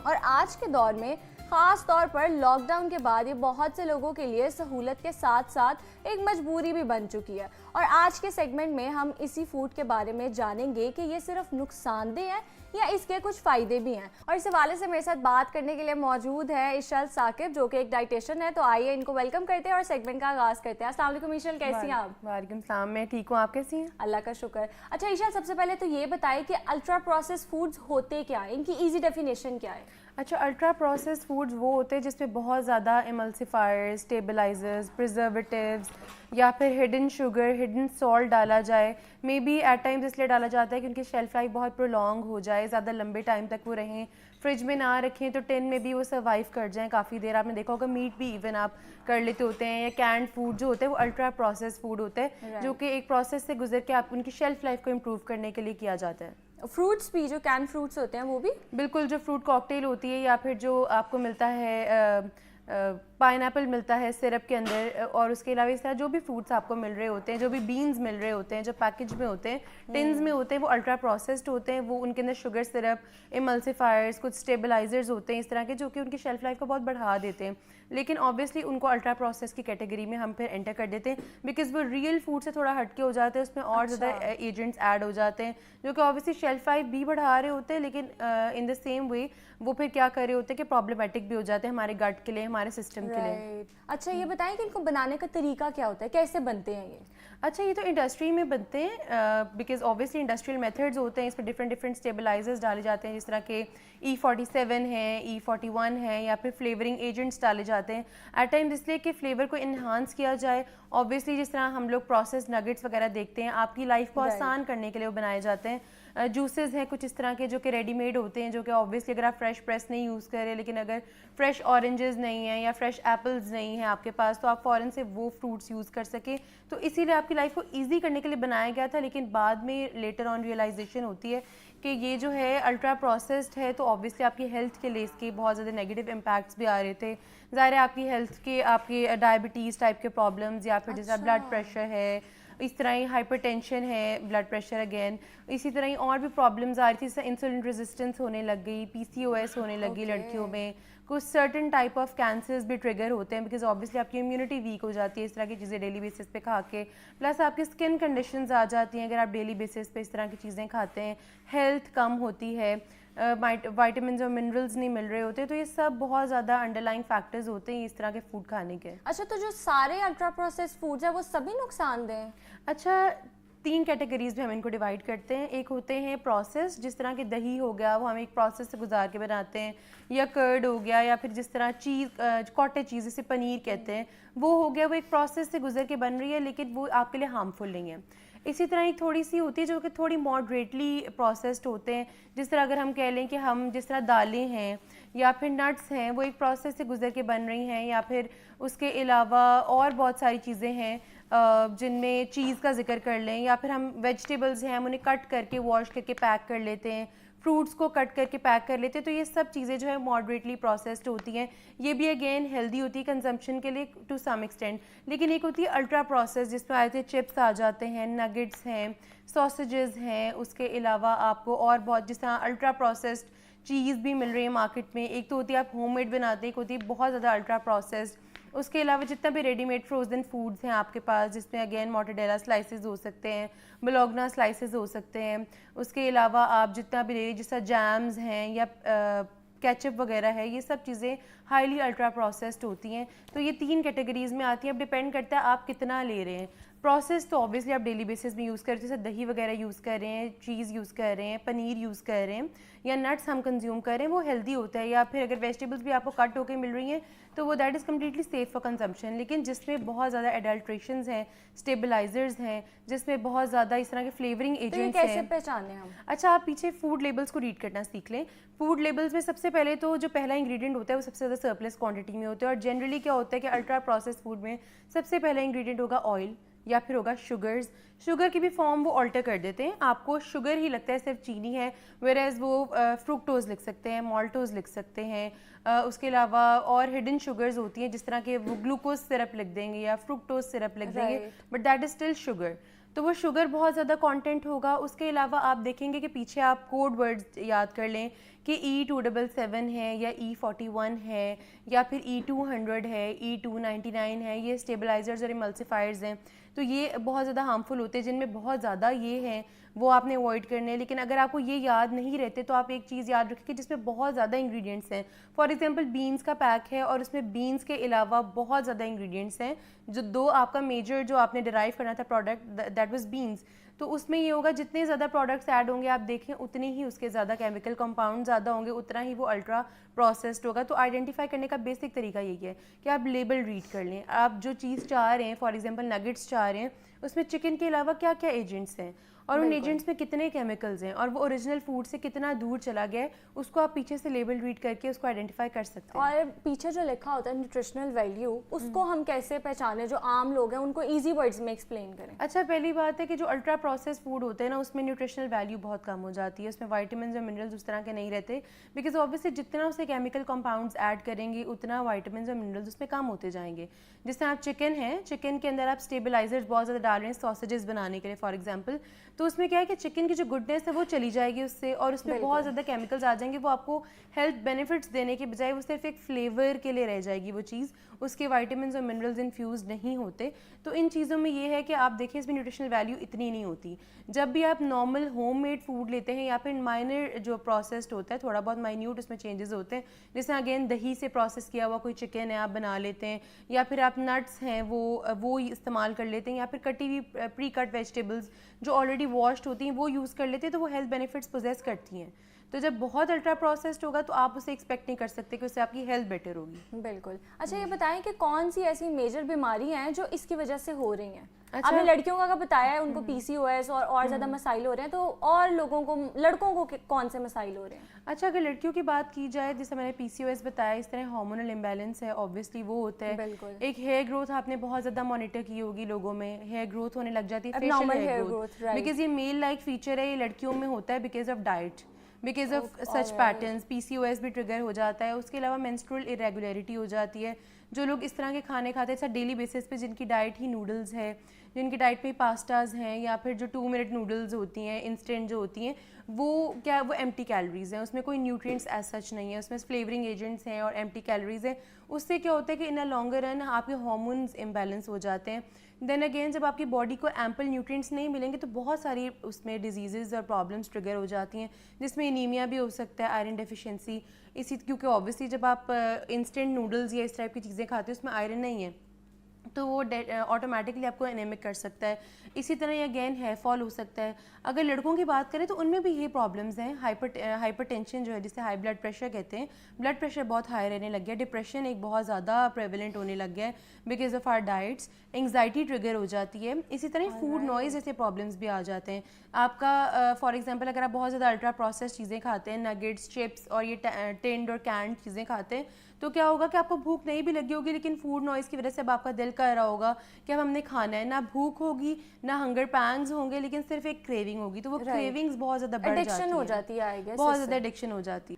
और आज के दौर में ख़ास तौर पर लॉकडाउन के बाद ये बहुत से लोगों के लिए सहूलत के साथ साथ एक मजबूरी भी बन चुकी है। और आज के सेगमेंट में हम इसी फूड के बारे में जानेंगे कि ये सिर्फ नुकसानदेह है या इसके कुछ फ़ायदे भी हैं। और इस हवाले से मेरे साथ बात करने के लिए मौजूद है इशल साकिब, जो कि एक डाइटिशियन है। तो आइए इनको वेलकम करते हैं और सेगमेंट का आगाज़ करते हैं। अस्सलाम वालेकुम इशल, कैसी हैं आप? वालेकुम सलाम, मैं ठीक हूँ, आप कैसी हैं? अल्लाह का शुक्र। अच्छा इशल, सबसे पहले तो ये बताइए कि अल्ट्रा प्रोसेस फूड्स होते क्या है, इनकी ईजी डेफिनेशन क्या है? अच्छा, अल्ट्रा प्रोसेस फूड्स वो होते हैं जिसमें बहुत ज़्यादा एमल्सिफायर्स, स्टेबलाइजर्स, प्रिजर्वेटिव्स या फिर हिडन शुगर, हिडन सॉल्ट डाला जाए। मे बी एट टाइम्स इसलिए डाला जाता है कि उनकी शेल्फ लाइफ बहुत प्रोलॉन्ग हो जाए, ज़्यादा लंबे टाइम तक वो रहें। फ्रिज में ना रखें तो टिन में भी वो सर्वाइव कर जाएं काफ़ी देर। आपने देखा होगा मीट भी इवन आप कर लेते होते हैं, या कैंड फूड जो होते हैं वो अल्ट्रा प्रोसेस फूड होते हैं, जो कि एक प्रोसेस से गुजर के आप उनकी शेल्फ लाइफ को इम्प्रूव करने के लिए किया जाता है। फ्रूट्स भी, जो कैन फ्रूट्स होते हैं वो भी? बिल्कुल, जो फ्रूट कॉकटेल होती है या फिर जो आपको मिलता है पाइनएप्पल मिलता है सिरप के अंदर, और उसके अलावा इस तरह जो भी फ्रूट्स आपको मिल रहे होते हैं, जो भी बीन्स मिल रहे होते हैं जो पैकेज में होते हैं, टिन्स में होते हैं, वो अल्ट्रा प्रोसेस्ड होते हैं। वो उनके अंदर शुगर सिरप, इमल्सिफायर्स, कुछ स्टेबलाइजर्स होते हैं इस तरह के, जो कि उनकी शेल्फ लाइफ को बहुत बढ़ा देते हैं। लेकिन ऑब्वियसली उनको अल्ट्रा प्रोसेस की कैटेगरी में हम फिर एंटर कर देते हैं, बिकॉज वो रियल फूड से थोड़ा हटके हो जाते हैं, उसमें और ज़्यादा एजेंट्स ऐड हो जाते हैं जो कि ऑब्वियसली शेल्फ लाइफ भी बढ़ा रहे होते हैं, लेकिन इन द सेम वे वो फिर क्या कर रहे होते हैं कि प्रॉब्लमेटिक भी हो जाते हैं हमारे गट के लिए, हमारे सिस्टम के लिए। अच्छा, ये बताएं कि इनको बनाने का तरीका क्या होता है, कैसे बनते हैं ये? अच्छा, ये तो इंडस्ट्री में बनते हैं, बिकॉज ऑब्वियसली इंडस्ट्रियल मेथड्स होते हैं, इसमें डिफरेंट डिफरेंट स्टेबलाइजर्स डाले जाते हैं, जिस तरह के E47 है, E41 है, या फिर फ्लेवरिंग एजेंट्स डाले जाते हैं एट टाइम्स, इसलिए कि फ्लेवर को इन्हांस किया जाए। ऑब्वियसली जिस तरह हम लोग प्रोसेस नगेट्स वगैरह देखते हैं, आपकी लाइफ को आसान करने के लिए वो बनाए जाते हैं। जूसेस हैं कुछ इस तरह के जो कि रेडीमेड होते हैं, जो कि ऑब्वियसली अगर आप फ्रेश प्रेस नहीं यूज़ करें, लेकिन अगर फ्रेश ऑरेंजेस नहीं हैं या फ्रेश एप्पल्स नहीं हैं आपके पास, तो आप फ़ौरन से वो फ्रूट्स यूज़ कर सकें। तो इसीलिए आपकी लाइफ को ईजी करने के लिए बनाया गया था। लेकिन बाद में लेटर ऑन रियलाइजेशन होती है कि ये जो है अल्ट्रा प्रोसेस्ड है, तो ऑब्वियसली आपकी हेल्थ के लिए इसके बहुत ज़्यादा नेगेटिव इम्पैक्ट्स भी आ रहे थे। ज़ाहिर है आपकी हेल्थ के, आपकी डायबिटीज़ टाइप के प्रॉब्लम्स, या फिर जैसा ब्लड प्रेशर है, इस तरह ही हाइपरटेंशन है, ब्लड प्रेशर अगेन, इसी तरह ही और भी प्रॉब्लम्स आ रही थी, जैसे इंसुलिन रेजिस्टेंस होने लग गई, PCOS होने लगी लड़कियों में, कुछ सर्टन टाइप ऑफ कैंसर्स भी ट्रिगर होते हैं, बिकॉज ऑब्वियसली आपकी इम्यूनिटी वीक हो जाती है इस तरह की चीज़ें डेली बेसिस पे खा के। प्लस आपकी स्किन कंडीशंस आ जाती हैं अगर आप डेली बेसिस पे इस तरह की चीज़ें खाते हैं। हेल्थ कम होती है, वाइटामिन और मिनरल्स नहीं मिल रहे होते। तो ये सब बहुत ज़्यादा अंडरलाइंग फैक्टर्स होते हैं इस तरह के फूड खाने के। अच्छा, तो जो सारे अल्ट्रा प्रोसेस फूड्स हैं वो सभी नुकसानदेह हैं? अच्छा, 3 कैटेगरीज में हम इनको डिवाइड करते हैं। एक होते हैं प्रोसेस, जिस तरह के दही हो गया वो हम एक प्रोसेस से गुजार के बनाते हैं, या कर्ड हो गया, या फिर जिस तरह चीज़, कॉटेज चीज़ जिसे पनीर कहते हैं, वो हो गया, वो एक प्रोसेस से गुजर के बन रही है, लेकिन वो आपके लिए हार्मफुल नहीं है। इसी तरह एक थोड़ी सी होती है जो कि थोड़ी मॉडरेटली प्रोसेस्ड होते हैं, जिस तरह अगर हम कह लें कि हम जिस तरह दालें हैं या फिर नट्स हैं, वो एक प्रोसेस से गुजर के बन रही हैं, या फिर उसके अलावा और बहुत सारी चीज़ें हैं जिनमें चीज़ का जिक्र कर लें, या फिर हम वेजिटेबल्स हैं हम उन्हें कट करके वॉश करके पैक कर लेते हैं, फ्रूट्स को कट करके पैक कर लेते हैं। तो ये सब चीज़ें जो है मॉडरेटली प्रोसेस्ड होती हैं। ये भी अगेन हेल्दी होती है कंजम्पशन के लिए टू सम एक्सटेंट। लेकिन एक होती है अल्ट्रा प्रोसेस, जिसमें आए थे चिप्स आ जाते हैं, नगेट्स हैं, सॉसेजेस हैं, उसके अलावा आपको और बहुत जिस तरह अल्ट्रा प्रोसेस्ड चीज़ भी मिल रही है मार्केट में। एक तो होती है आप होममेड बनाते हैं, एक होती है बहुत ज़्यादा अल्ट्रा प्रोसेस्ड। उसके अलावा जितना भी रेडीमेड फ्रोज़न फूड्स हैं आपके पास, जिसमें अगेन मोटेडेला स्लाइसेस हो सकते हैं, बोलोग्ना स्लाइसेस हो सकते हैं। उसके अलावा आप जितना भी ले लीजिए, जैसा जैम्स हैं या केचप वगैरह है, ये सब चीज़ें हाईली अल्ट्रा प्रोसेस्ड होती हैं। तो ये 3 कैटेगरीज़ में आती हैं। अब डिपेंड करता है आप कितना ले रहे हैं। प्रोसेस तो ऑब्वियसली आप डेली बेसिस में यूज़ कर रहे हैं, जैसे दही वगैरह यूज़ कर रहे हैं, चीज़ यूज़ कर रहे हैं, पनीर यूज़ कर रहे हैं, या नट्स हम कंज्यूम कर रहे हैं, वो हेल्दी होता है। या फिर अगर वेजिटेबल्स भी आपको कट होकर मिल रही हैं तो वो that is completely safe for consumption. लेकिन जिसमें बहुत ज़्यादा एडल्ट्रेशंस हैं, स्टेबलाइजर्स हैं, जिसमें बहुत ज़्यादा इस तरह के फ्लेवरिंग एजेंट्स हैं। तो ये कैसे पहचाने हम? अच्छा, आप पीछे फूड लेबल्स को रीड करना सीख लें। फूड लेबल्स में सबसे पहले तो जो पहला इंग्रेडिएंट होता है वो सबसे ज़्यादा सरप्लस क्वांटिटी में होता है। और जनरली क्या होता है कि अल्ट्रा प्रोसेस फूड में सबसे पहला इंग्रेडिएंट होगा ऑयल, या फिर होगा शुगर्स। शुगर की भी फॉर्म वो ऑल्टर कर देते हैं, आपको शुगर ही लगता है सिर्फ चीनी है, वेराज वो फ्रुक्टोज लिख सकते हैं, माल्टोज लिख सकते हैं। उसके अलावा और हिडन शुगर्स होती हैं, जिस तरह के वो ग्लूकोज सिरप लिख देंगे या फ्रुक्टोज सिरप लिख देंगे, but that is still sugar. तो वो शुगर बहुत ज़्यादा कंटेंट होगा। उसके अलावा आप देखेंगे कि पीछे आप कोड वर्ड्स याद कर लें कि E277 है या E41 है या फिर E200 है, E299 है, ये स्टेबलाइजर्स और इमल्सिफायर्स हैं, तो ये बहुत ज़्यादा हार्मफुल होते हैं। जिनमें बहुत ज़्यादा ये हैं वो आपने अवॉइड करने हैं। लेकिन अगर आपको ये याद नहीं रहते तो आप एक चीज़ याद रखें कि जिसमें बहुत ज़्यादा इंग्रेडिएंट्स हैं। फॉर एग्जांपल बीन्स का पैक है और उसमें बीन्स के अलावा बहुत ज़्यादा इंग्रेडिएंट्स हैं, जो दो आपका मेजर जो आपने डिराइव करना था प्रोडक्ट, दैट वाज बीन्स, तो उसमें ये होगा जितने ज़्यादा प्रोडक्ट्स ऐड होंगे आप देखें उतने ही उसके ज़्यादा केमिकल कंपाउंड ज़्यादा होंगे, उतना ही वो अल्ट्रा प्रोसेस्ड होगा। तो आइडेंटिफाई करने का बेसिक तरीका यही है कि आप लेबल रीड कर लें। आप जो चीज़ चाह रहे हैं, फॉर एग्जांपल नगेट्स चाह रहे हैं, उसमें चिकन के अलावा क्या क्या एजेंट्स हैं और उन एजेंट्स में कितने केमिकल्स हैं और वो ओरिजिनल फूड से कितना दूर चला गया है, उसको आप पीछे से लेबल रीड करके उसको आइडेंटिफाई कर सकते हैं। और पीछे जो लिखा होता है न्यूट्रिशनल वैल्यू, उसको हम कैसे पहचानें, जो आम लोग हैं उनको इजी वर्ड्स में एक्सप्लेन करें? अच्छा, पहली बात है कि जो अल्ट्रा प्रोसेस फूड होते हैं ना, उसमें न्यूट्रिशनल वैल्यू बहुत कम हो जाती है, उसमें वाइटामिन और मिनरल्स उस तरह के नहीं रहते, बिकॉज ऑब्वियसली जितना उसे केमिकल कंपाउंड्स ऐड करेंगे उतना वाइटामिन और मिनरल्स उसमें कम होते जाएंगे। जिस तरह आप चिकन है, चिकन के अंदर आप स्टेबलाइजर्स बहुत ज़्यादा डाल रहे हैं सॉसेजेस बनाने के लिए फॉर एग्जाम्पल, तो उसमें क्या है कि चिकन की जो गुडनेस है वो चली जाएगी उससे, और उसमें बहुत ज़्यादा केमिकल्स आ जाएंगे। वो आपको हेल्थ बेनिफिट्स देने के बजाय वो सिर्फ एक फ्लेवर के लिए रह जाएगी वो चीज़, उसके वाइटामिन और मिनरल्स इन्फ्यूज नहीं होते। तो इन चीज़ों में ये है कि आप देखें इसमें न्यूट्रिशनल वैल्यू इतनी नहीं होती। जब भी आप नॉर्मल होममेड फूड लेते हैं या फिर माइनर जो प्रोसेस्ड होता है, थोड़ा बहुत माइन्यूट उसमें चेंजेस होते हैं, जैसे अगेन दही से प्रोसेस किया हुआ कोई चिकन है आप बना लेते हैं, या फिर आप नट्स हैं वो इस्तेमाल कर लेते हैं, या फिर कटी हुई प्री कट वेजिटेबल्स जो ऑलरेडी वॉश्ड होती हैं वो यूज़ कर लेते हैं, तो वो हेल्थ बेनिफिट्स पोजेस करती हैं। तो जब बहुत अल्ट्रा प्रोसेस्ड होगा तो आप उसे एक्सपेक्ट नहीं कर सकते कि उससे आपकी हेल्थ बेटर होगी। बिल्कुल। अच्छा, ये बताएं कि कौन सी ऐसी मेजर बीमारियां हैं जो इसकी वजह से हो रही हैं? अच्छा। आपने लड़कियों का बताया है, उनको पीसीओएस और ज़्यादा मसाइल हो रहे हैं, तो और लोगों को, लड़कों को कौन से मसाइल हो रहे हैं? अच्छा, अगर लड़कियों की बात की जाए, जैसे मैंने पीसीओएस बताया, इस तरह हार्मोनल इम्बैलेंस है, ऑब्वियसली वो होता है। बिल्कुल। एक हेयर ग्रोथ आपने बहुत ज़्यादा मॉनिटर की होगी, लोगों में हेयर ग्रोथ होने लग जाती है, Abnormal facial hair hair growth, growth, right. Because ये मेल लाइक फीचर है, ये लड़कियों में होता है because of diet, because of such patterns PCOS भी ट्रिगर हो जाता है। उसके अलावा मेंस्ट्रुअल इरेगुलरिटी हो जाती है। जो लोग इस तरह के खाने खाते हैं डेली बेसिस पे, जिनकी डाइट ही नूडल्स है, जिनकी डाइट में पास्ताज हैं, या फिर जो 2 मिनट नूडल्स होती हैं इंस्टेंट जो होती हैं, वो क्या वो एम्प्टी कैलोरीज हैं, उसमें कोई न्यूट्रिएंट्स एज सच नहीं है, उसमें फ्लेवरिंग एजेंट्स हैं और एम्प्टी कैलोरीज हैं। उससे क्या होता है कि इन अ लॉन्गर रन आपके हार्मोन्स इम्बैलेंस हो जाते हैं। देन अगेन जब आपकी बॉडी को एम्पल न्यूट्रिएंट्स नहीं मिलेंगे तो बहुत सारी उसमें डिजीज़ और प्रॉब्लम्स ट्रिगर हो जाती हैं, जिसमें एनीमिया भी हो सकता है, आयरन डेफिशिएंसी, इसी क्योंकि ऑब्वियसली जब आप इंस्टेंट नूडल्स या इस टाइप की चीज़ें खाते हो उसमें आयरन नहीं है, तो वो ऑटोमेटिकली आपको एनेमिक कर सकता है। इसी तरह अगेन हेयर फॉल हो सकता है। अगर लड़कों की बात करें तो उनमें भी ये प्रॉब्लम्स हैं, हाइपरटेंशन जो है, जिसे हाई ब्लड प्रेशर कहते हैं, ब्लड प्रेशर बहुत हाई रहने लग गया, डिप्रेशन एक बहुत ज़्यादा प्रेवलेंट होने लग गया है because of our diets, anxiety trigger हो जाती है। इसी तरह फूड नॉइज़ जैसे प्रॉब्लम्स भी आ जाते हैं आपका। फॉर एग्जाम्पल अगर आप बहुत ज़्यादा अल्ट्रा प्रोसेस चीज़ें खाते हैं, नगेट्स, चिप्स और ये टिन्ड और कैंड चीज़ें खाते हैं, तो क्या होगा कि आपको भूख नहीं भी लगी होगी, लेकिन फूड नॉइज़ की वजह से अब आपका दिल कर रहा होगा कि अब हमने खाना है, ना भूख होगी ना हंगर पैंग्स होंगे, लेकिन सिर्फ एक क्रेविंग होगी, तो वो क्रेविंग्स बहुत ज़्यादा बढ़ जाती है, एडिक्शन हो जाती है, आई गेस, बहुत ज़्यादा एडिक्शन हो जाती है।